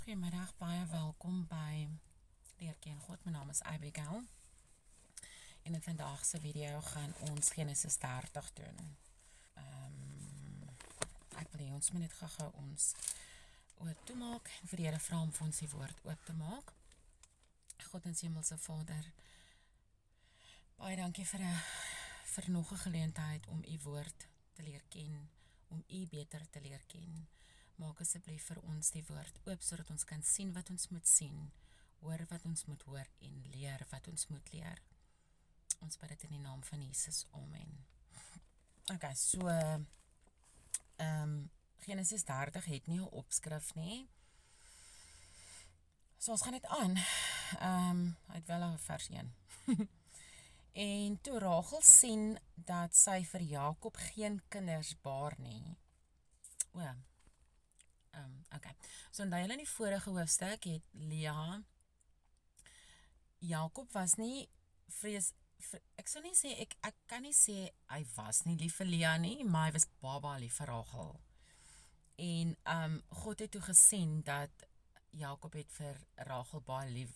Goeiemiddag, baie welkom by Leer Ken God. My naam is Abigail. En in vandag se video gaan ons Genesis 30 doen. Ek wil hê ons moet net gou ons oop toemaak en vir die Here vra om vir ons die woord oop te maak. God en Hemelse Vader, baie dankie vir nog 'n geleentheid om u woord te leer ken, om u beter te leer ken. Maak asseblief vir ons die woord oop, sodat ons kan sien wat ons moet sien, hoor wat ons moet hoor en leer wat ons moet leer. Ons bid dit in die naam van Jesus. Amen. Okay, so Genesis 30 het nie 'n opskrif nie. So ons gaan net aan. Hy het wel 'n vers 1. En toe Rachel sien dat sy vir Jakob geen kinders baar nie. Okay. So in die vorige hoofstuk het Lea, Jakob was nie ek sou nie sê, ek kan nie sê hy was nie lief vir Lea nie, maar hy was baba lief vir Rachel. En God het toe gesien dat Jakob het vir Rachel baie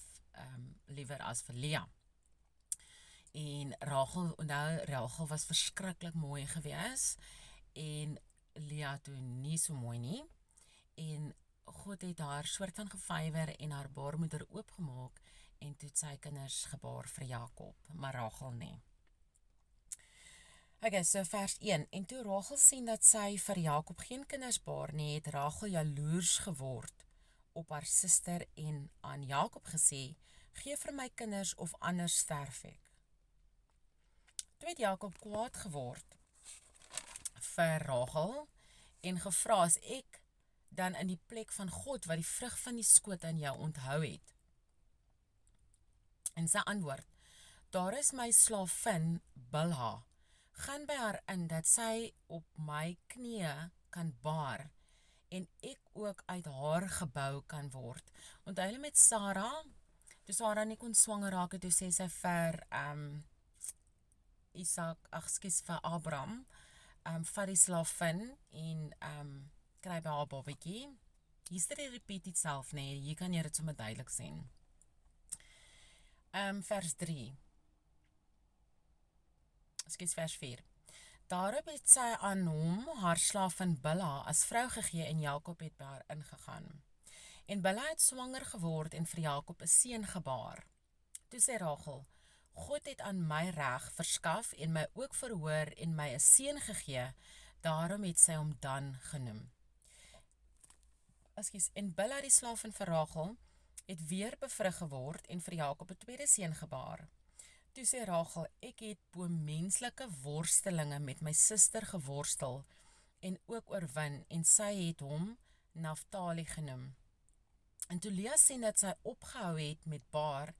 liewer as vir Lea. En Rachel was verskriklik mooi gewees, en Lea toe nie so mooi nie. En God het haar soort van gevywer en haar baarmoeder oopgemaak, en toe het sy kinders gebaar vir Jakob, maar Rachel nie. Okay, so vers 1. En toe Rachel sien dat sy vir Jakob geen kinders baar nie, het Rachel jaloers geword op haar suster en aan Jakob gesê, gee vir my kinders of anders sterf ek. Toe het Jakob kwaad geword vir Rachel en gevra, as ek dan in die plek van God, wat die vrug van die skoot aan jou onthou het. En sy antwoord, daar is my slavin Bilha, gaan by haar in, dat sy op my knieë kan baar, en ek ook uit haar gebou kan word. Onthou hulle met Sarah, toe Sarah nie kon swanger raak, toe sê sy vir vir Abraham, vat die slavin en kry by haar babatjie. History repeat itself, nee, hier kan jy dit sommer duidelik sien. Vers 3. Vers 4. Daarop het sy aan hom, haar slavin Bilha, as vrou gegee, en Jakob het by haar ingegaan. En Bilha het swanger geword en vir Jakob 'n seun gebaar. Toe sê Rachel, God het aan my reg verskaf en my ook verhoor en my 'n seun gegee, daarom het sy hom Dan genoem. En Bilha, die slavin vir Rachel, het weer bevrug geword en vir Jakob 'n tweede seun gebaar. Toe sê Rachel, ek het bo menslike worstelinge met my suster geworstel en ook oorwin, en sy het hom Naftali genoem. En toe Lea sien dat sy opgehou het met baar,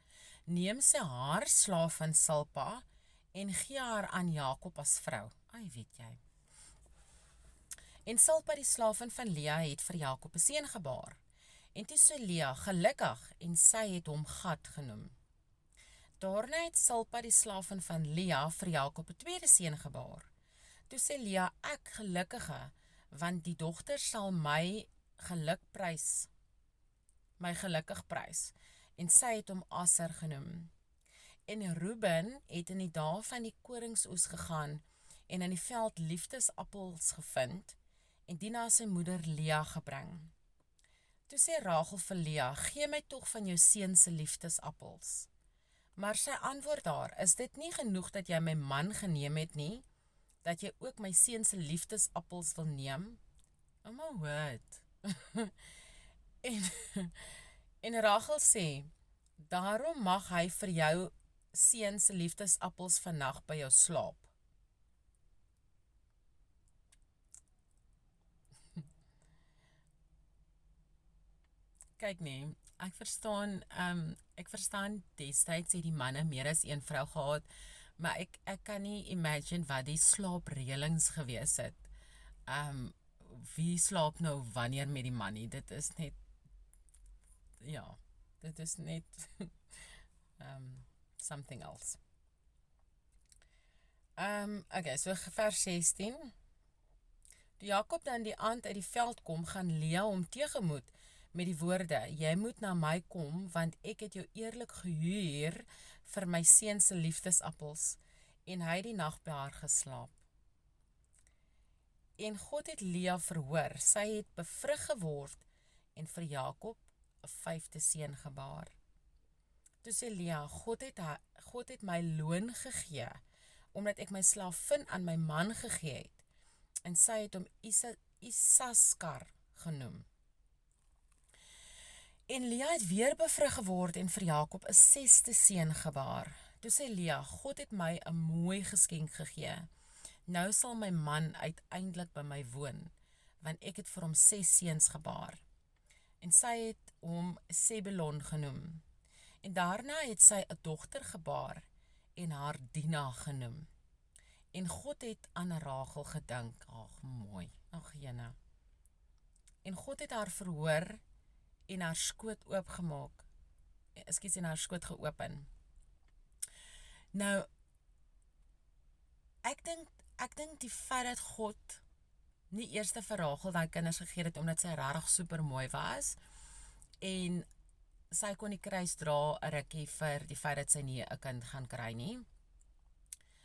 neem sy haar slavin Silpa en gee haar aan Jakob as vrou. Weet jy. En Silpa, die slavin van Lea, het vir Jakob 'n seun gebaar. En toe sê Lea, gelukkig, en sy het hom Gad genoem. Daarna het Silpa, die slavin van Lea, vir Jakob 'n tweede seun gebaar. Toe sê Lea, ek gelukkige, want die dogter sal my gelukkig prys, en sy het hom Aser genoem. En Reuben het in die dae van die koringsoes gegaan, en in die veld liefdesappels gevind, en die na sy moeder Lea gebring. Toe sê Rachel vir Lea, gee my tog van jou seun se liefdesappels. Maar sy antwoord haar, is dit nie genoeg dat jy my man geneem het nie, dat jy ook my seun se liefdesappels wil neem? Oh my word. en Rachel sê, daarom mag hy vir jou seun se liefdesappels vannag by jou slaap. Kyk nee, ek verstaan destyds het die manne meer as een vrou gehad, maar ek kan nie imagine wat die slaapreëlings gewees het. Wie slaap nou wanneer met die man nie? Dit is net something else. Okay, so vers 16. Toe Jakob dan die aand uit die veld kom, gaan Lea hom tegemoet met die woorde, jy moet na my kom, want ek het jou eerlik gehuur vir my seun se liefdesappels, en hy het die nag by haar geslaap. En God het Lea verhoor, sy het bevrug geword, en vir Jakob 'n 5de seun gebaar. Toe sê Lea, God het my loon gegee, omdat ek my slavin aan my man gegee het, en sy het hom Isaskar genoem. En Lea het weer bevrug geword en vir Jakob 'n 6de seun gebaar. Toe sê Lea, God het my 'n mooi geskenk gegee. Nou sal my man uiteindelik by my woon, want ek het vir hom 6 seuns gebaar. En sy het hom Sebulon genoem. En daarna het sy 'n dogter gebaar en haar Dina genoem. En God het aan Rachel gedink, ag mooi, ag jene. En God het haar verhoor en haar skoot oopgemaak, en haar skoot geopen. Nou, ek dink die feit dat God nie eers vir Rachel daai kinders gegee het, omdat sy regtig super mooi was, en sy kon die kruis dra 'n rukkie vir die feit dat sy nie 'n kind gaan kry nie.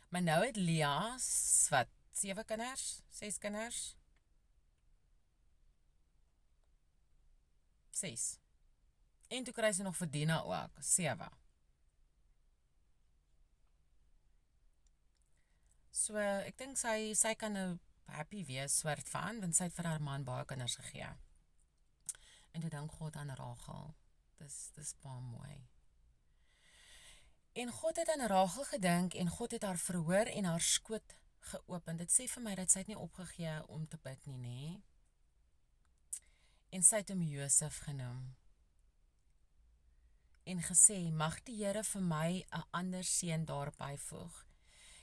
Maar nou het Lea, 7 kinders, 6 kinders? 6. En toe kry sy nog vir Dina ook, 7. So, ek dink sy kan nou happy wees, soort van, want sy het vir haar man baie kinders gegee. En toe dink God aan Rachel. Dis baie mooi. En God het aan Rachel gedink, en God het haar verhoor en haar skoot geopen. Dit sê vir my dat sy het nie opgegee om te bid nie, nê? En sy het hom Josef genoem. En gesê, mag die Here vir my 'n ander seun daarby voeg.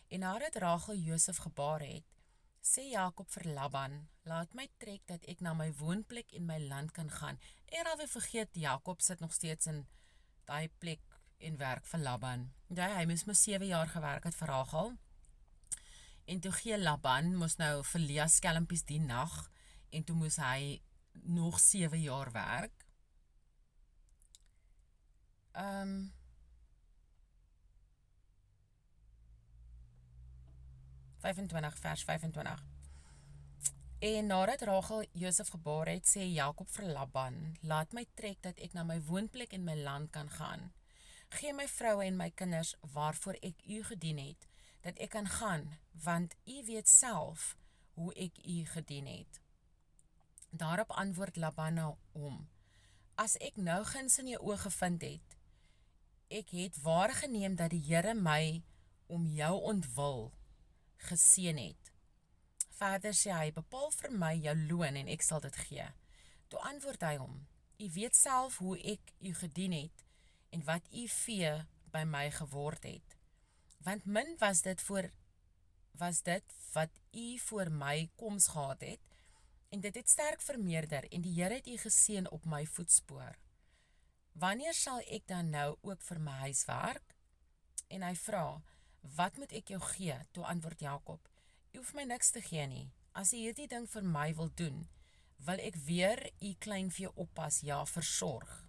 En nadat Rachel Josef gebaar het, sê Jakob vir Laban, laat my trek dat ek na my woonplek en my land kan gaan. En alweer vergeet, Jakob sit nog steeds in daai plek en werk vir Laban. Ja, hy moes 7 jaar gewerk het vir Rachel. En toe gee Laban moes nou vir Lea skelmpies die nag, en toe moes hy nog 7 jaar werk. 25, vers 25. En nadat Rachel Josef gebaar het, sê Jakob vir Laban, laat my trek dat ek na my woonplek en my land kan gaan. Gee my vroue en my kinders waarvoor ek u gedien het, dat ek kan gaan, want u weet self hoe ek u gedien het. Daarop antwoord Laban na hom, as ek nou guns in jou oë gevind het, ek het waargeneem dat die Here my om jou ontwil geseën het. Verder sê hy, bepaal vir my jou loon en ek sal dit gee. Toe antwoord hy hom, u weet self hoe ek u gedien het en wat u vee by my geword het. Want min was dit wat u voor my koms gehad het, en dit het sterk vermeerder, en die Here het u geseën op my voetspoor. Wanneer sal ek dan nou ook vir my huis werk? En hy vra, wat moet ek jou gee? Toe antwoord Jakob, u hoef my niks te gee nie. As u hierdie ding vir my wil doen, wil ek weer u kleinvee oppas, ja, versorg.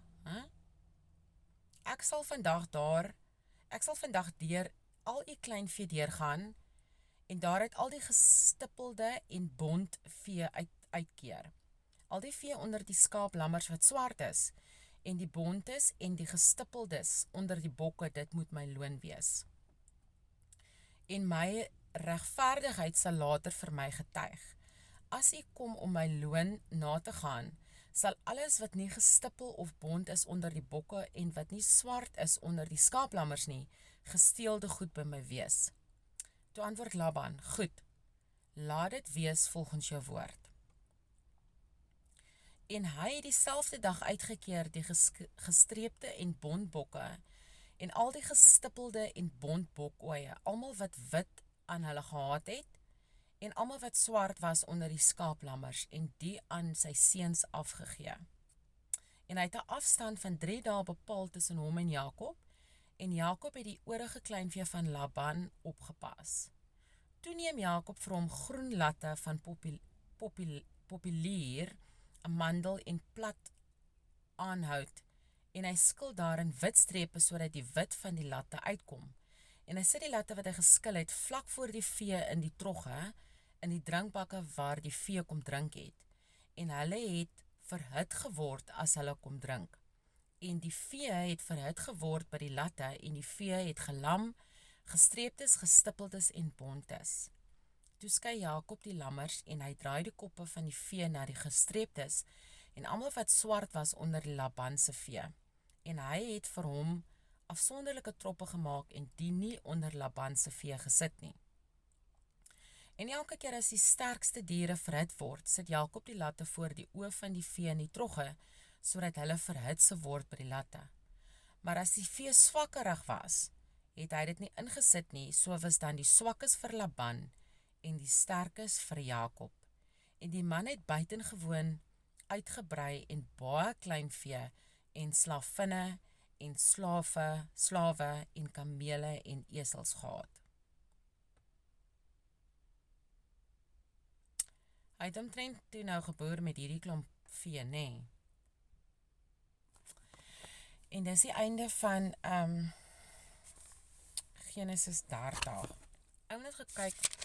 Ek sal vandag deur al u kleinvee deurgaan, en daaruit al die gestippelde en bont vee uitkeer. Al die vee onder die skaaplammers wat swart is, en die bontes en die gestippeldes onder die bokke, dit moet my loon wees. En my regverdigheid sal later vir my getuig. As ek kom om my loon na te gaan, sal alles wat nie gestippel of bont is onder die bokke en wat nie swart is onder die skaaplammers nie, gesteelde goed by my wees. Toe antwoord Laban, goed, laat dit wees volgens jou woord. En hy het dieselfde dag uitgekeer die gestreepte en bontbokke en al die gestippelde en bontbokoeie, almal wat wit aan hulle gehad het, en almal wat swart was onder die skaaplammers, en die aan sy seuns afgegee. En hy het 'n afstand van 3 dae bepaal tussen hom en Jakob het die oorige kleinvee van Laban opgepas. Toe neem Jakob vir hom groen latte van populier, 'n mandel en plat aanhoud en hy skil daar in wit strepe sodat die wit van die latte uitkom. En hy sit die latte wat hy geskil het vlak voor die vee in die trogge, in die drinkbakke waar die vee kom drink het. En hulle het verhit geword as hulle kom drink. En die vee het verhit geword by die latte en die vee het gelam, gestreeptes, gestippeldes en bontes. Toe skei Jakob die lammers en hy draai die koppe van die vee na die gestreeptes en almal wat swart was onder die Laban se vee. En hy het vir hom afsonderlike troppe gemaak en die nie onder Laban se vee gesit nie. En elke keer as die sterkste diere verhit word, sit Jakob die latte voor die oë van die vee in die trogge, sodat hulle verhit sou word by die latte. Maar as die vee swakkerig was, het hy dit nie ingesit nie, so was dan die swakkes vir Laban en die sterkes vir Jakob. En die man het buitengewoon uitgebrei en baie klein vee en slavinne en slawe en kamele en esels gehad. Hy het omtrent toe nou geboer met hierdie klomp vee, nee. En dis die einde van Genesis 30. Ek het net gekyk